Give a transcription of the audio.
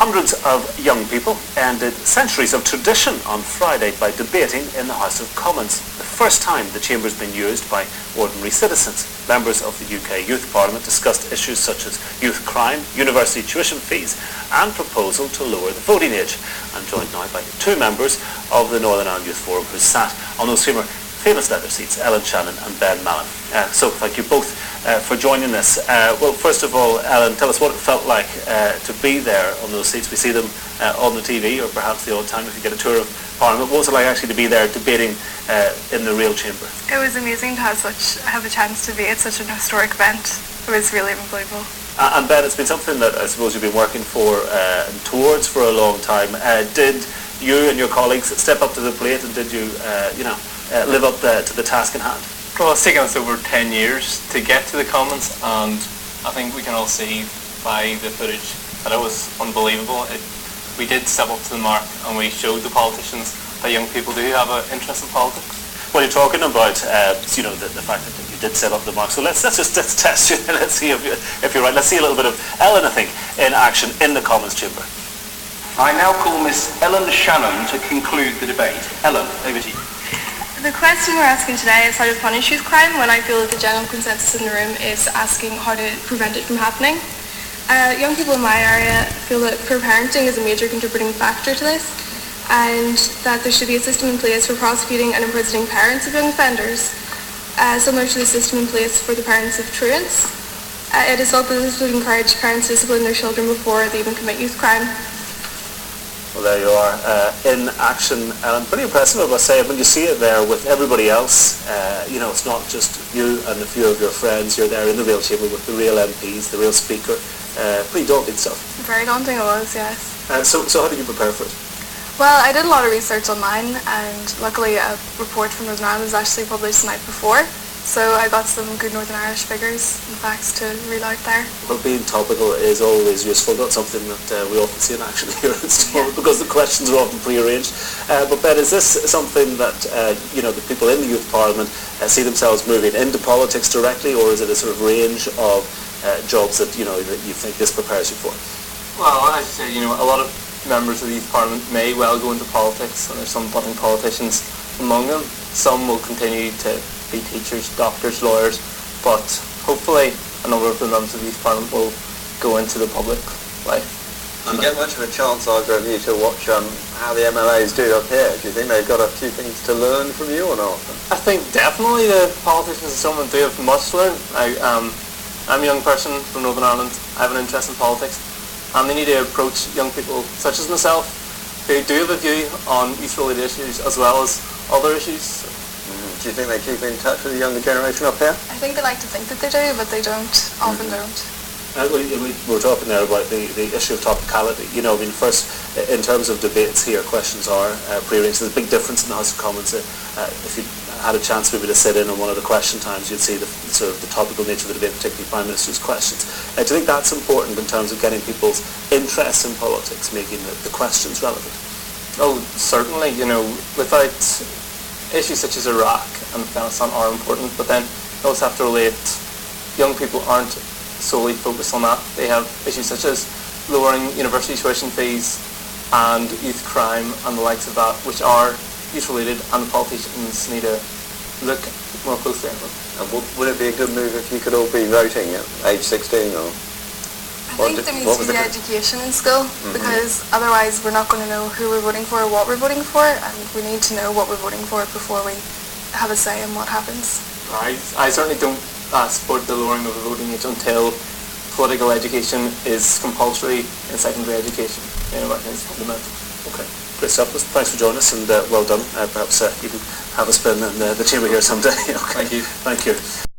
Hundreds of young people ended centuries of tradition on Friday by debating in the House of Commons, the first time the chamber has been used by ordinary citizens. Members of the UK Youth Parliament discussed issues such as youth crime, university tuition fees and proposal to lower the voting age. I'm joined now by two members of the Northern Ireland Youth Forum who sat on those famous leather seats, Ellen Shannon and Ben Mallon. So thank you both for joining us. Well, first of all, Ellen, tell us what it felt like to be there on those seats. We see them on the TV, or perhaps the odd time if you get a tour of Parliament. What was it like actually to be there debating in the real chamber? It was amazing to have a chance to be at such an historic event. It was really unbelievable. And Ben, it's been something that I suppose you've been working for towards for a long time. Did you and your colleagues step up to the plate, and did you, live up to the task in hand? Well, it's taken us over 10 years to get to the Commons, and I think we can all see by the footage that it was unbelievable. We did step up to the mark, and we showed the politicians that young people do have an interest in politics. Well, you're talking about the fact that you did step up the mark. So let's test you. Let's see if you're right. Let's see a little bit of Ellen, I think, in action in the Commons chamber. I now call Miss Ellen Shannon to conclude the debate. Ellen, over to you. The question we're asking today is how to punish youth crime, when I feel that the general consensus in the room is asking how to prevent it from happening. Young people in my area feel that peer parenting is a major contributing factor to this, and that there should be a system in place for prosecuting and imprisoning parents of young offenders, similar to the system in place for the parents of truants. It is thought that this would encourage parents to discipline their children before they even commit youth crime. Well, there you are, in action, Ellen. Pretty impressive, I must say. When you see it there with everybody else, it's not just you and a few of your friends. You're there in the real chamber with the real MPs, the real speaker. Pretty daunting stuff. Very daunting it was, yes. So how did you prepare for it? Well, I did a lot of research online, and luckily a report from Northern Ireland was actually published the night before. So I got some good Northern Irish figures and facts to read out there. Well, being topical is always useful, not something that we often see in action here at Stormont, because the questions are often pre-arranged. But Ben, is this something that the people in the Youth Parliament see themselves moving into politics directly, or is it a sort of range of jobs that that you think this prepares you for? Well, as you say, a lot of members of the Youth Parliament may well go into politics, and there's some budding politicians among them. Some will continue to be teachers, doctors, lawyers, but hopefully a number of the members of the Youth Parliament will go into the public life. Do you get much of a chance, either of you, to watch how the MLAs do up here? Do you think they've got a few things to learn from you or not? I think definitely the politicians in Stormont do have much to learn. I'm a young person from Northern Ireland. I have an interest in politics, and they need to approach young people such as myself who do have a view on youth-related issues as well as other issues. Do you think they keep in touch with the younger generation up here? I think they like to think that they do, but they often don't. We were talking there about the issue of topicality. First, in terms of debates here, questions are pre-arranged. There's a big difference in the House of Commons. If you had a chance maybe to sit in on one of the question times, you'd see the topical nature of the debate, particularly Prime Minister's questions. Do you think that's important in terms of getting people's interest in politics, making the questions relevant? Oh, certainly. Without issues such as Iraq and Afghanistan are important, but then you also have to relate young people aren't solely focused on that. They have issues such as lowering university tuition fees and youth crime and the likes of that, which are youth-related, and the politicians need to look more closely at them. And would it be a good move if you could all be voting at age 16? Or I think there needs to be education in school, because otherwise we're not going to know who we're voting for or what we're voting for, and we need to know what we're voting for before we have a say in what happens. I certainly don't support the lowering of the voting age until political education is compulsory in secondary education. I think it's fundamental. Okay, great stuff. Thanks for joining us, and well done. Perhaps you can have a spin in the chamber here someday. Okay. Thank you. Thank you.